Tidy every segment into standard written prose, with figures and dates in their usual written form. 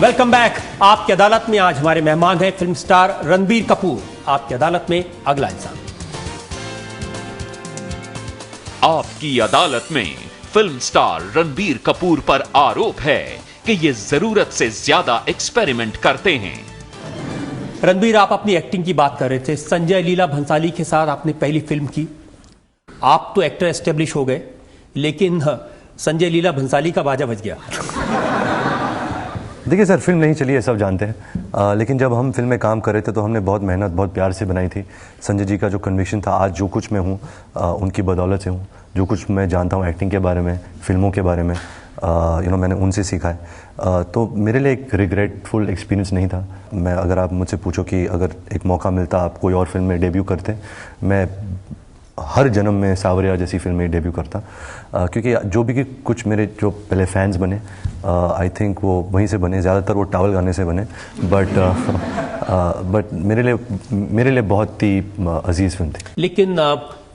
Welcome back. आपकी अदालत में आज हमारे मेहमान हैं फिल्म स्टार रणबीर कपूर। आपकी अदालत में अगला इंसान। आपकी अदालत में फिल्म स्टार रणबीर कपूर पर आरोप है कि ये जरूरत से ज्यादा एक्सपेरिमेंट करते हैं। रणबीर, आप अपनी एक्टिंग की बात कर रहे थे। संजय लीला भंसाली के साथ आपने पहली फिल्म की। आप तो एक्टर एस्टेब्लिश हो गए, लेकिन संजय लीला भंसाली का बाजा बज गया। देखिए सर, फिल्म नहीं चली है, सब जानते हैं, लेकिन जब हम फिल्म में काम कर रहे थे तो हमने बहुत मेहनत, बहुत प्यार से बनाई थी। संजय जी का जो कन्विक्शन था, आज जो कुछ मैं हूँ उनकी बदौलत से हूँ। जो कुछ मैं जानता हूँ एक्टिंग के बारे में, फिल्मों के बारे में, मैंने उनसे सीखा है। तो मेरे लिए एक रिग्रेटफुल एक्सपीरियंस नहीं था। मैं, अगर आप मुझसे पूछो कि अगर एक मौका मिलता आप कोई और फिल्म में डेब्यू करते, मैं हर जन्म में सावरिया जैसी फिल्म में डेब्यू करता, क्योंकि जो भी कुछ मेरे जो पहले फैंस बने, आई थिंक वो वहीं से बने, ज़्यादातर वो टावल गाने से बने। बट मेरे लिए बहुत ही अजीज़ फिल्म थी। लेकिन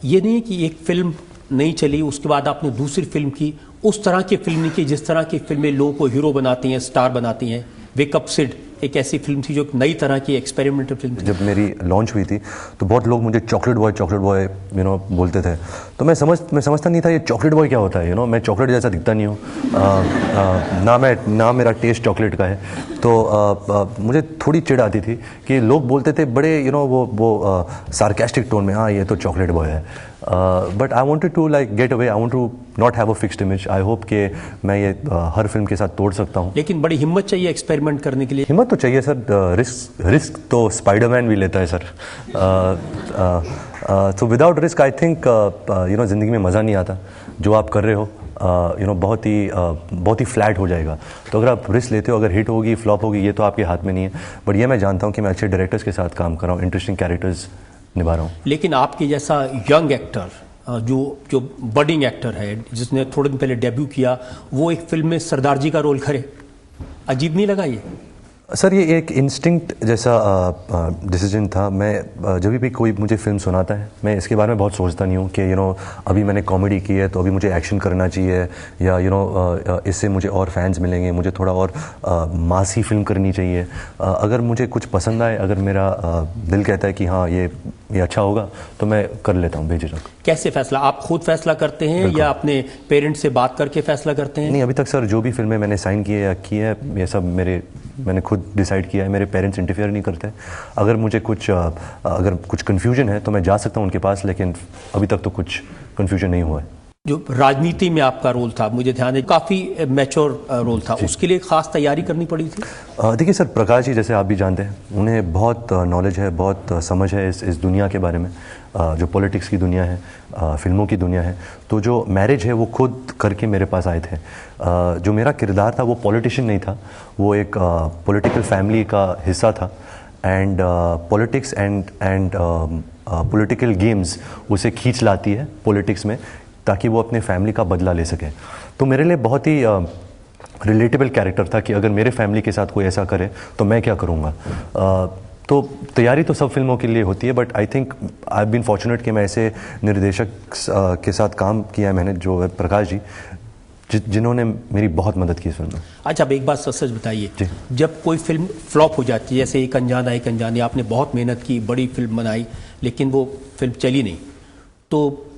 ये नहीं कि एक फिल्म नहीं चली, उसके बाद आपने दूसरी फिल्म की। उस तरह की फिल्म नहीं की जिस तरह की फिल्में लोगों को हीरो बनाती हैं, स्टार बनाती हैं। वेक अप सिड एक ऐसी फिल्म थी जो नई तरह की एक्सपेरिमेंटल फिल्म थी। जब मेरी लॉन्च हुई थी तो बहुत लोग मुझे चॉकलेट बॉय बोलते थे। तो मैं समझता नहीं था ये चॉकलेट बॉय क्या होता है। मैं चॉकलेट जैसा दिखता नहीं हूँ, ना मेरा टेस्ट चॉकलेट का है। तो मुझे थोड़ी चिढ़ आती थी कि लोग बोलते थे बड़े वो सार्केस्टिक टोन में, हाँ ये तो चॉकलेट बॉय है। But I wanted to get away, I want to not have a fixed image. I hope कि मैं ये हर फिल्म के साथ तोड़ सकता हूँ। लेकिन बड़ी हिम्मत चाहिए एक्सपेरिमेंट करने के लिए। हिम्मत तो चाहिए सर। रिस्क तो स्पाइडरमैन भी लेता है सर। तो विदाउट रिस्क आई थिंक ज़िंदगी में मज़ा नहीं आता। जो आप कर रहे हो बहुत ही फ्लैट हो जाएगा। तो अगर आप रिस्क लेते हो, अगर हिट होगी फ्लॉप होगी, ये तो आपके हाथ में नहीं है। बट ये मैं जानता हूँ कि मैं अच्छे डायरेक्टर्स के साथ काम कर रहा हूँ, इंटरेस्टिंग कैरेक्टर्स निभा रहा हूँ। लेकिन आपके जैसा यंग एक्टर, जो बडिंग एक्टर है, जिसने थोड़े दिन पहले डेब्यू किया, वो एक फिल्म में सरदार जी का रोल करे, अजीब नहीं लगा ये? सर, ये एक इंस्टिंक्ट जैसा डिसीजन था। मैं जब भी कोई मुझे फिल्म सुनाता है, मैं इसके बारे में बहुत सोचता नहीं हूँ कि अभी मैंने कॉमेडी की है तो अभी मुझे एक्शन करना चाहिए, या इससे मुझे और फैंस मिलेंगे, मुझे थोड़ा और मासी फिल्म करनी चाहिए। अगर मुझे कुछ पसंद आए, अगर मेरा दिल कहता है कि हाँ ये अच्छा होगा, तो मैं कर लेता हूँ बेझिझक। कैसे फैसला? आप खुद फैसला करते हैं या अपने पेरेंट्स से बात करके फैसला करते हैं? नहीं, अभी तक सर जो भी फिल्में मैंने साइन की है या की है, ये सब मैंने खुद डिसाइड किया है। मेरे पेरेंट्स इंटरफेयर नहीं करते। अगर मुझे कुछ कन्फ्यूजन है तो मैं जा सकता हूँ उनके पास, लेकिन अभी तक तो कुछ कन्फ्यूजन नहीं हुआ है। जो राजनीति में आपका रोल था, मुझे ध्यान है काफ़ी मैच्योर रोल था, उसके लिए खास तैयारी करनी पड़ी थी? देखिए सर, प्रकाश जी जैसे आप भी जानते हैं, उन्हें बहुत नॉलेज है, बहुत समझ है इस दुनिया के बारे में, जो पॉलिटिक्स की दुनिया है, फिल्मों की दुनिया है। तो जो मैरिज है वो खुद करके मेरे पास आए थे। जो मेरा किरदार था वो पॉलिटिशियन नहीं था, वो एक पॉलिटिकल फैमिली का हिस्सा था। And politics and political games उसे खींच लाती है पॉलिटिक्स में, ताकि वो अपने फैमिली का बदला ले सके। तो मेरे लिए बहुत ही रिलेटेबल कैरेक्टर था कि अगर मेरे फैमिली के साथ कोई ऐसा करे तो मैं क्या करूँगा। तो तैयारी तो सब फिल्मों के लिए होती है, but I think I have been fortunate कि मैं ऐसे निर्देशक के साथ काम किया है मैंने, जो है प्रकाश जी, जिन्होंने मेरी बहुत मदद की इस फिल्म में। अच्छा, अब एक बात सच बताइए, जब कोई फिल्म फ्लॉप हो जाती है, जैसे एक अनजानी, आपने बहुत मेहनत की, बड़ी फिल्म बनाई, लेकिन वो फिल्म चली नहीं, तो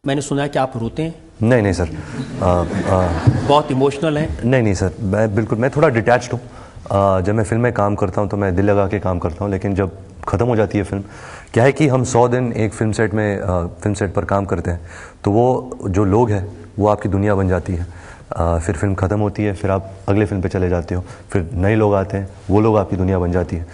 मैंने सुना है कि आप रोते हैं? नहीं सर, बहुत इमोशनल है? नहीं सर, मैं थोड़ा डिटैच्ड हूँ। जब मैं फिल्म में काम करता हूँ तो मैं दिल लगा के काम करता हूँ, लेकिन जब ख़त्म हो जाती है फिल्म, क्या है कि हम 100 दिन एक फिल्म सेट पर काम करते हैं, तो वो जो लोग हैं वो आपकी दुनिया बन जाती है। फिर फिल्म ख़त्म होती है, फिर आप अगले फिल्म पे चले जाते हो, फिर नए लोग आते हैं, वो लोग आपकी दुनिया बन जाती है।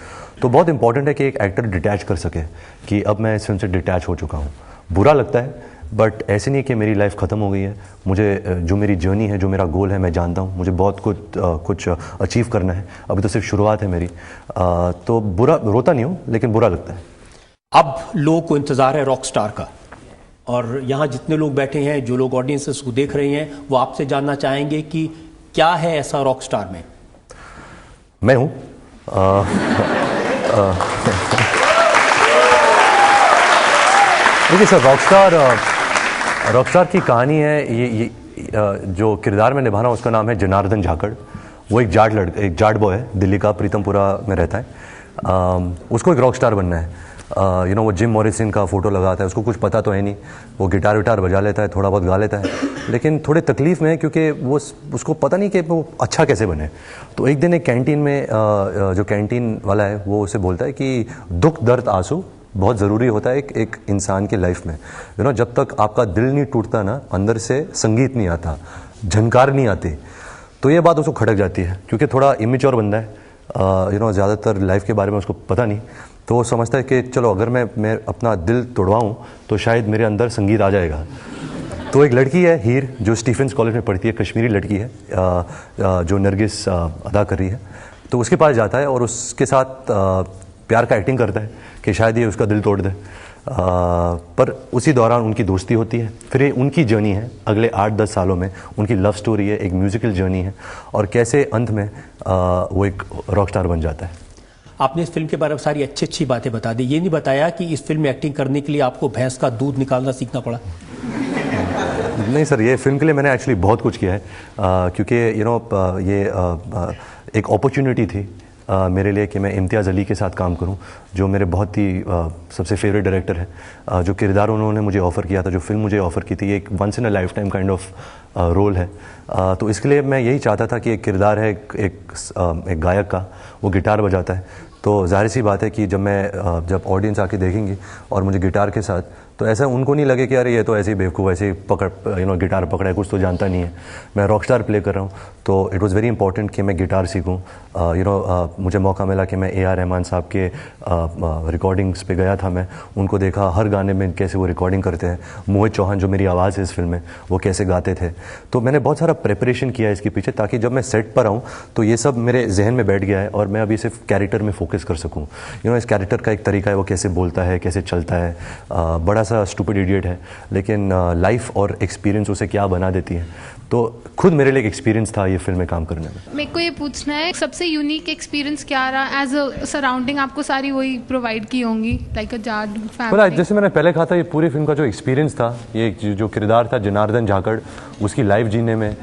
तो बहुत इंपॉर्टेंट है कि एक एक्टर डिटैच कर सके कि अब मैं इस फिल्म से डिटैच हो चुका हूँ। बुरा लगता है, बट ऐसे नहीं कि मेरी लाइफ ख़त्म हो गई है। मुझे जो मेरी जर्नी है, जो मेरा गोल है, मैं जानता हूँ मुझे बहुत कुछ अचीव करना है। अभी तो सिर्फ शुरुआत है मेरी। तो रोता नहीं हूँ, लेकिन बुरा लगता है। अब लोगों को इंतज़ार है रॉक स्टार का, और यहाँ जितने लोग बैठे हैं, जो लोग ऑडियंसेस को देख रहे हैं, वो आपसे जानना चाहेंगे कि क्या है ऐसा रॉक स्टार में? मैं हूँ। देखिए सर, रॉकस्टार की कहानी है, ये जो किरदार में निभाना, उसका नाम है जनार्दन झाकड़। वो एक जाट बॉय है, दिल्ली का, प्रीतमपुरा में रहता है। उसको एक रॉक स्टार बनना है। वो जिम मॉरिसन का फ़ोटो लगाता है, उसको कुछ पता तो है नहीं, वो गिटार विटार बजा लेता है, थोड़ा बहुत गा लेता है, लेकिन थोड़े तकलीफ़ में है क्योंकि वो उसको पता नहीं कि वो अच्छा कैसे बने। तो एक दिन एक कैंटीन में जो कैंटीन वाला है वो उसे बोलता है कि दुख दर्द आंसू बहुत ज़रूरी होता है एक इंसान के लाइफ में। जब तक आपका दिल नहीं टूटता ना, अंदर से संगीत नहीं आता, झनकार नहीं आती, तो ये बात उसको खटक जाती है क्योंकि थोड़ा इमेच्योर बंदा है। ज़्यादातर लाइफ के बारे में उसको पता नहीं, तो वो समझता है कि चलो अगर मैं अपना दिल तोड़वाऊँ तो शायद मेरे अंदर संगीत आ जाएगा। तो एक लड़की है हीर, जो स्टीफेंस कॉलेज में पढ़ती है, कश्मीरी लड़की है, जो नरगिस अदा कर रही है। तो उसके पास जाता है और उसके साथ प्यार का एक्टिंग करता है कि शायद ये उसका दिल तोड़ दे। पर उसी दौरान उनकी दोस्ती होती है। फिर उनकी जर्नी है अगले 8-10 सालों में, उनकी लव स्टोरी है, एक म्यूज़िकल जर्नी है, और कैसे अंत में वो एक रॉक स्टार बन जाता है। आपने इस फिल्म के बारे में सारी अच्छी अच्छी बातें बता दी, ये नहीं बताया कि इस फिल्म में एक्टिंग करने के लिए आपको भैंस का दूध निकालना सीखना पड़ा। नहीं सर, ये फिल्म के लिए मैंने एक्चुअली बहुत कुछ किया है, क्योंकि ये एक अपॉर्चुनिटी थी मेरे लिए कि मैं इम्तियाज़ अली के साथ काम करूं, जो मेरे बहुत ही सबसे फेवरेट डायरेक्टर हैं। जो किरदार उन्होंने मुझे ऑफ़र किया था, जो फिल्म मुझे ऑफ़र की थी, ये एक once in a lifetime kind of role है। तो इसके लिए मैं यही चाहता था कि एक किरदार है एक गायक का, वो गिटार बजाता है। तो जाहिर सी बात है कि जब ऑडियंस आके देखेंगी और मुझे गिटार के साथ, तो ऐसा उनको नहीं लगे कि अरे ये तो ऐसे ही बेवकूफ़, ऐसे ही गिटार पकड़ा है, कुछ तो जानता नहीं है। मैं रॉक स्टार प्ले कर रहा हूँ, तो इट वाज़ वेरी इंपॉर्टेंट कि मैं गिटार सीखूँ। मुझे मौका मिला कि मैं A.R. रहमान साहब के रिकॉर्डिंग्स पे गया था। मैं उनको देखा हर गाने में कैसे वो रिकॉर्डिंग करते हैं। मोहित चौहान जो मेरी आवाज़ है इस फिल्म में, वो कैसे गाते थे। तो मैंने बहुत सारा प्रिपरेशन किया है इसके पीछे, ताकि जब मैं सेट पर आऊँ तो ये सब मेरे जहन में बैठ गया है और मैं अभी सिर्फ कैरेक्टर में फोकस कर सकूँ। इस कैरेक्टर का एक तरीका है, वो कैसे बोलता है, कैसे चलता है। बड़ा सा स्टूपिड इडियट है, लेकिन लाइफ और एक्सपीरियंस उसे क्या बना देती है। तो खुद मेरे लिए एक एक्सपीरियंस था ये फिल्म में काम करने में। मेरे को ये पूछना है, सबसे यूनिक एक्सपीरियंस क्या रहा? एज अ सराउंडिंग आपको सारी वही प्रोवाइड की होंगी, लाइक अ जाट फैमिली। जैसे मैंने पहले कहा था, ये पूरी फिल्म का जो एक्सपीरियंस था, ये जो किरदार था जनार्दन जाखड़, उसकी लाइफ जीने में,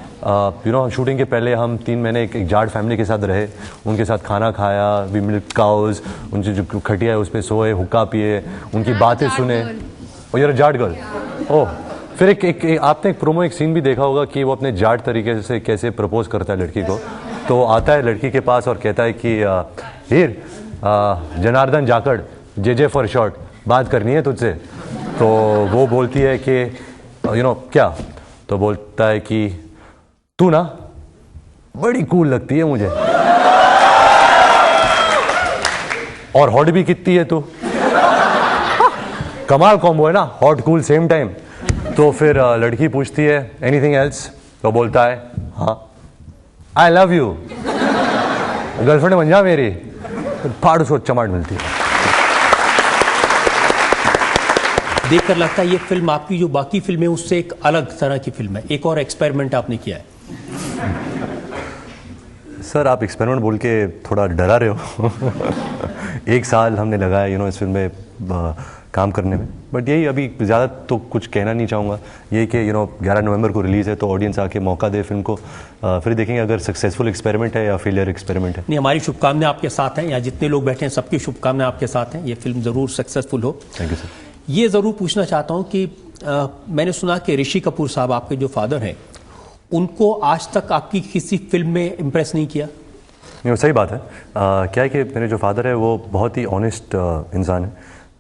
शूटिंग के पहले हम 3 महीने एक जाट फैमिली के साथ रहे, उनके साथ खाना खाया, वी मिल्क काउज, उनकी जो खटिया है उस पर सोए, हुक्का पिए, उनकी बातें सुने। और यार जाट गर्ल, ओह। फिर आपने एक प्रोमो, एक सीन भी देखा होगा कि वो अपने जाट तरीके से कैसे प्रपोज करता है लड़की को। तो आता है लड़की के पास और कहता है कि Heer, Janardan Jakhar, J for short, बात करनी है तुझसे। तो वो बोलती है कि क्या? तो बोलता है कि तू ना बड़ी कूल लगती है मुझे, और हॉट भी कितनी है तू। कमाल कॉम्बो है ना, हॉट कूल सेम टाइम। तो फिर लड़की पूछती है एनीथिंग एल्स? तो बोलता है हाँ, आई लव यू, गर्लफ्रेंड बन जा मेरी। फाड़ उसको चमाट मिलती है। देखकर लगता है ये फिल्म आपकी जो बाकी फिल्में उससे एक अलग तरह की फिल्म है, एक और एक्सपेरिमेंट आपने किया है। सर आप एक्सपेरिमेंट बोल के थोड़ा डरा रहे हो। 1 साल हमने लगाया इस फिल्म में काम करने में, बट यही अभी ज़्यादा तो कुछ कहना नहीं चाहूँगा। यही कि 11 नवंबर को रिलीज़ है, तो ऑडियंस आके मौका दे फिल्म को, फिर देखेंगे अगर सक्सेसफुल एक्सपेरिमेंट है या फेलियर एक्सपेरिमेंट है। नहीं, हमारी शुभकामनाएं आपके साथ हैं, यहाँ जितने लोग बैठे हैं सबकी शुभकामनाएं आपके साथ हैं, ये फिल्म ज़रूर सक्सेसफुल हो। Thank you sir. ये ज़रूर पूछना चाहता हूँ कि मैंने सुना कि ऋषि कपूर साहब आपके जो फादर हैं, उनको आज तक आपकी किसी फिल्म में इम्प्रेस नहीं किया? नहीं, सही बात है। क्या है कि मेरे जो फादर है वो बहुत ही ऑनेस्ट इंसान है,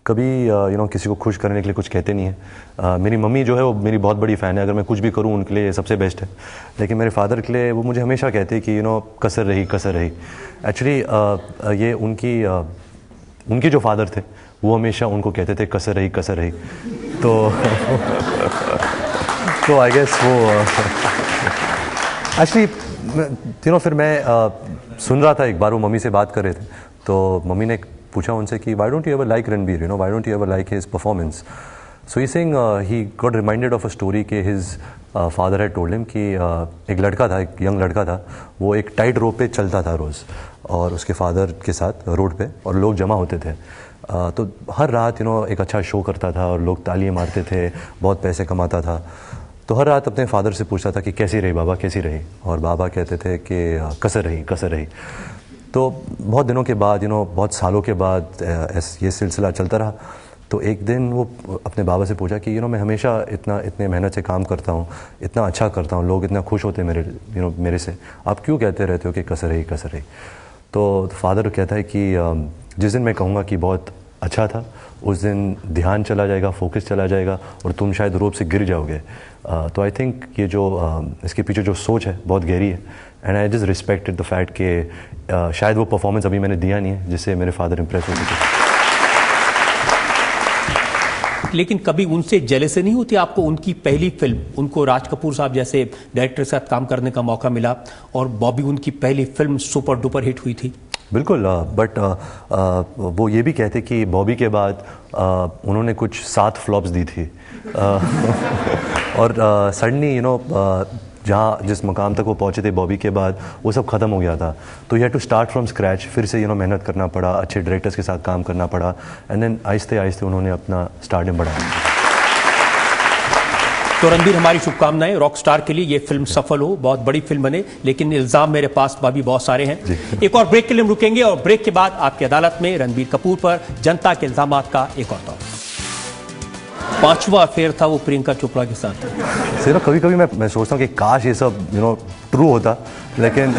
कभी किसी को खुश करने के लिए कुछ कहते नहीं है। मेरी मम्मी जो है वो मेरी बहुत बड़ी फ़ैन है, अगर मैं कुछ भी करूँ उनके लिए सबसे बेस्ट है। लेकिन मेरे फादर के लिए वो मुझे हमेशा कहते हैं कि कसर रही। एक्चुअली ये उनके जो फादर थे वो हमेशा उनको कहते थे कसर रही। तो आई गेस वो एक्चुअली फिर मैं सुन रहा था, एक बार वो मम्मी से बात कर रहे थे, तो मम्मी ने पूछा उनसे कि why don't you ever like Ranbir, why don't you ever like his performance. So he saying he got reminded of a story कि his father had told him कि एक लड़का था, एक यंग लड़का था, वो एक टाइट रोप पे चलता था रोज़, और उसके फादर के साथ रोड पे, और लोग जमा होते थे। तो हर रात एक अच्छा शो करता था और लोग तालियां मारते थे, बहुत पैसे कमाता था। तो हर रात अपने फादर से पूछता था कि कैसी रही बाबा, कैसी रही, और बाबा कहते थे कि कसर रही, कसर रही। तो बहुत दिनों के बाद बहुत सालों के बाद ये सिलसिला चलता रहा। तो एक दिन वो अपने बाबा से पूछा कि मैं हमेशा इतने मेहनत से काम करता हूँ, इतना अच्छा करता हूँ, लोग इतना खुश होते हैं मेरे से, आप क्यों कहते रहते हो कि कसर रही, कसर रही। तो फादर कहता है कि जिस दिन मैं कहूँगा कि बहुत अच्छा था, उस दिन ध्यान चला जाएगा, फोकस चला जाएगा और तुम शायद रोप से गिर जाओगे। तो आई थिंक ये जो इसके पीछे जो सोच है बहुत गहरी है, and I just respected the fact कि शायद वो परफॉर्मेंस अभी मैंने दिया नहीं है जिससे मेरे फादर इम्प्रेस हो सके। लेकिन कभी उनसे जेलसी नहीं होती आपको? उनकी पहली फिल्म, उनको राज कपूर साहब जैसे डायरेक्टर के साथ काम करने का मौका मिला और बॉबी उनकी पहली फिल्म सुपर डुपर हिट हुई थी। बिल्कुल, बट वो ये भी कहते कि बॉबी के बाद उन्होंने कुछ 7 फ्लॉप्स दी थी और सडनली जहाँ जिस मुकाम तक वो पहुँचे थे बॉबी के बाद, वो सब ख़त्म हो गया था। तो you have to start from scratch, फिर से मेहनत करना पड़ा, अच्छे डायरेक्टर्स के साथ काम करना पड़ा, एंड देन आहिस्ते आहिस्ते उन्होंने अपना स्टारडम बढ़ाया। तो रणबीर, हमारी शुभकामनाएं रॉक स्टार के लिए, ये फिल्म सफल हो, बहुत बड़ी फिल्म बने, लेकिन इल्जाम मेरे पास भी बहुत सारे हैं। एक और ब्रेक के लिए हम रुकेंगे और ब्रेक के बाद आपकी अदालत में रणबीर कपूर पर जनता के इल्जामात का एक और दौर। 5वां अफेयर था वो प्रियंका चोपड़ा के साथ। कभी कभी मैं सोचता हूँ कि काश ये सब ट्रू होता, लेकिन